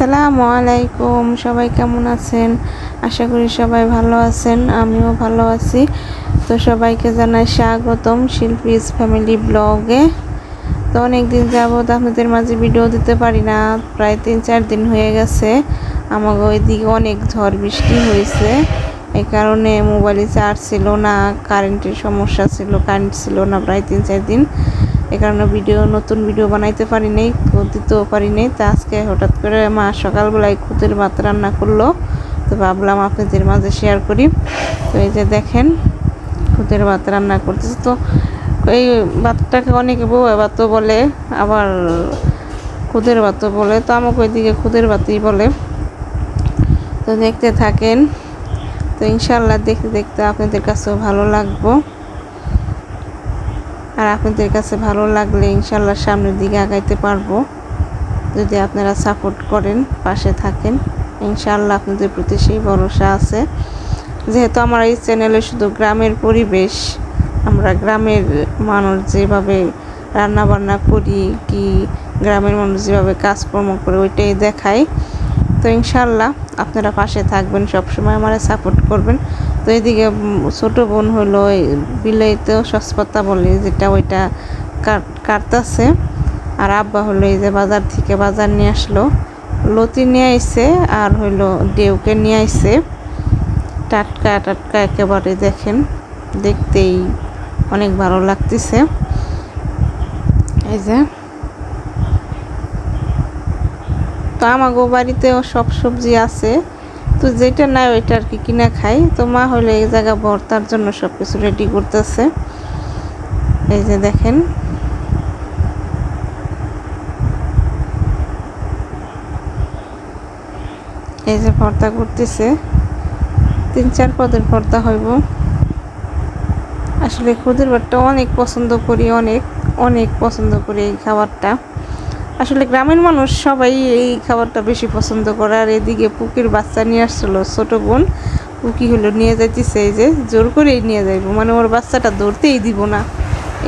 আসসালামু আলাইকুম, সবাই কেমন আছেন? আশা করি সবাই ভালো আছেন, আমিও ভালো আছি। তো সবাইকে জানাই স্বাগতম শিল্পীস ফ্যামিলি ব্লগে। তো অনেক দিন যাবত আপনাদের মাঝে ভিডিও দিতে পারি না, প্রায় 3-4 দিন হয়ে গেছে। আমাকে ওইদিকে অনেক ঝড় বৃষ্টি হয়েছে, এই কারণে মোবাইলে চার্জ ছিল না, কারেন্টের সমস্যা ছিল, কারেন্ট ছিল না প্রায় 3-4 দিন। এ কারণে নতুন ভিডিও বানাইতে পারি নাই, দিতেও পারি নাই। তা আজকে হঠাৎ করে মা সকালবেলায় খুদের ভাত রান্না করলো, তো ভাবলাম আপনাদের মাঝে শেয়ার করি। তো এই যে দেখেন খুদের ভাত রান্না করতেছে। তো এই ভাতটাকে অনেকে বউয়া ভাতও বলে, আবার খুদের ভাতও বলে, তো আমাকে ওইদিকে খুদের ভাতই বলে। তো দেখতে থাকেন, তো ইনশাল্লাহ দেখতে দেখতে আপনাদের কাছেও ভালো লাগবো। আর আপনাদের কাছে ভালো লাগলে ইনশাল্লাহ সামনের দিকে আগাইতে পারবো, যদি আপনারা সাপোর্ট করেন, পাশে থাকেন। ইনশাল্লাহ আপনাদের প্রতি সেই ভরসা আছে। যেহেতু আমার এই চ্যানেলে শুধু গ্রামের পরিবেশ, আমরা গ্রামের মানুষ যেভাবে রান্না বান্না করি, কি গ্রামের মানুষ যেভাবে কাজকর্ম করে ওইটাই দেখাই। তো ইনশাল্লাহ আপনারা পাশে থাকবেন, সবসময় আমার সাপোর্ট করবেন। তো এইদিকে ছোট বোন হলো বিলাইতেও সসপাতা বলে যেটা, ওইটা কাটতেছে। আর আব্বা হলো এই যে বাজার থেকে বাজার নিয়ে আসলো, লতি নিয়ে আইছে আর হইলো ডেউকে নিয়ে আইছে, টাটকা টাটকা একেবারে। দেখেন দেখতেই অনেক ভালো লাগতেছে। এই যে তো আমাগো বাড়িতেও সব সবজি আছে, তো যেটা নাই ওইটা আর কি কিনা খাই। তো মা হলে এই জায়গা ভর্তার জন্য সব কিছু রেডি করতেছে। এই যে দেখেন এই যে ভর্তা করতেছে, 3-4 পদের ভর্তা হইব। আসলে খুদের ভাতটা অনেক পছন্দ করি, অনেক অনেক পছন্দ করি এই খাবারটা। আসলে গ্রামের মানুষ সবাই এই খাবারটা বেশি পছন্দ করে। আর এদিকে পুকির বাচ্চা নিয়ে আসছিলো ছোটো বোন, পুকি হলো নিয়ে যাইতেছে, এই যে জোর করেই নিয়ে যাইব, মানে ওর বাচ্চাটা ধরতেই দিব না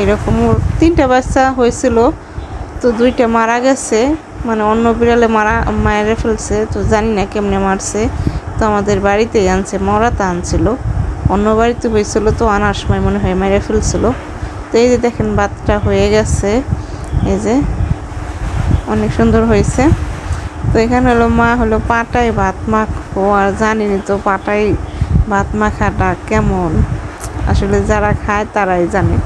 এরকম। ওর 3টা বাচ্চা হয়েছিল, তো 2টা মারা গেছে, মানে অন্য বিড়ালে মায়েরে ফেলছে। তো জানি না কেমনে মারছে, তো আমাদের বাড়িতেই আনছে, মরাতা আনছিল, অন্য বাড়িতে হয়েছিল, তো আনার সময় মনে হয় মেরে ফেলছিল। তো এই যে দেখেন ভাতটা হয়ে গেছে, এই যে অনেক সুন্দর হয়েছে। তো এখানে হলো মা হলো পাটায় ভাত মাখবো, আর জানিনি তো পাটায় ভাত মাখাটা কেমন, আসলে যারা খায় তারাই জানে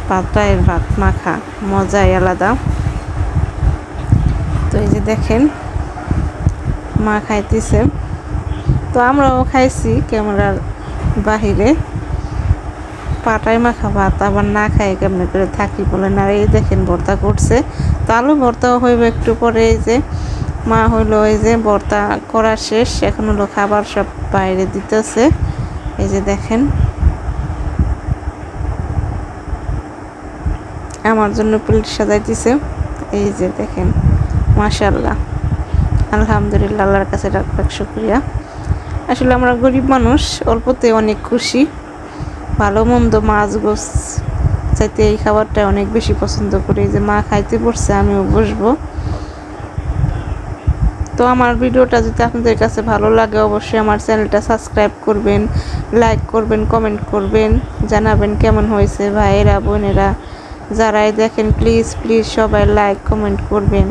পাটায় ভাত মাখা মজাই আলাদা। তো এই যে দেখেন মা খাইতেছে, তো আমরাও খাইছি ক্যামেরার বাহিরে। পাটায় মাখা ভাত আবার না খাই কেমনে করে থাকি বলেন। আর এই দেখেন ভর্তা করছে, তো আলু ভর্তাও হইবে একটু পরে। এই যে মা হইলো এই যে ভর্তা করা শেষ, এখন হলো খাবার সব বাইরে দিতেছে। এই যে দেখেন আমার জন্য প্লেট সাজাইতেছে। এই যে দেখেন মাশাআল্লাহ, আলহামদুলিল্লাহ, আল্লাহর কাছে লাখ লাখ শুকরিয়া। আসলে আমরা গরিব মানুষ, অল্পতে অনেক খুশি। ভালো মন্দ মাছ গোছ চাইতে এই খাবারটা অনেক বেশি পছন্দ করি। যে মা খাইতে পড়ছে, আমিও বসবো। তো আমার ভিডিওটা যদি আপনাদের কাছে ভালো লাগে, অবশ্যই আমার চ্যানেলটা সাবস্ক্রাইব করবেন, লাইক করবেন, কমেন্ট করবেন, জানাবেন কেমন হয়েছে। ভাইয়েরা বোনেরা যারাই দেখেন প্লিজ প্লিজ সবাই লাইক কমেন্ট করবেন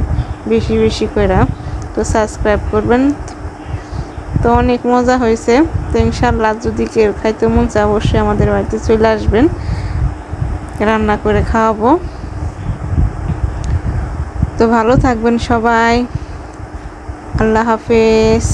বেশি বেশি করে, তো সাবস্ক্রাইব করবেন। তো অনেক মজা হয়েছে। তো ইনশাল্লাহ যদি কেউ খাইতে মন চায় অবশ্যই আমাদের বাড়িতে চলে আসবেন, রান্না করে খাওয়াবো। তো ভালো থাকবেন সবাই, আল্লাহ হাফেজ।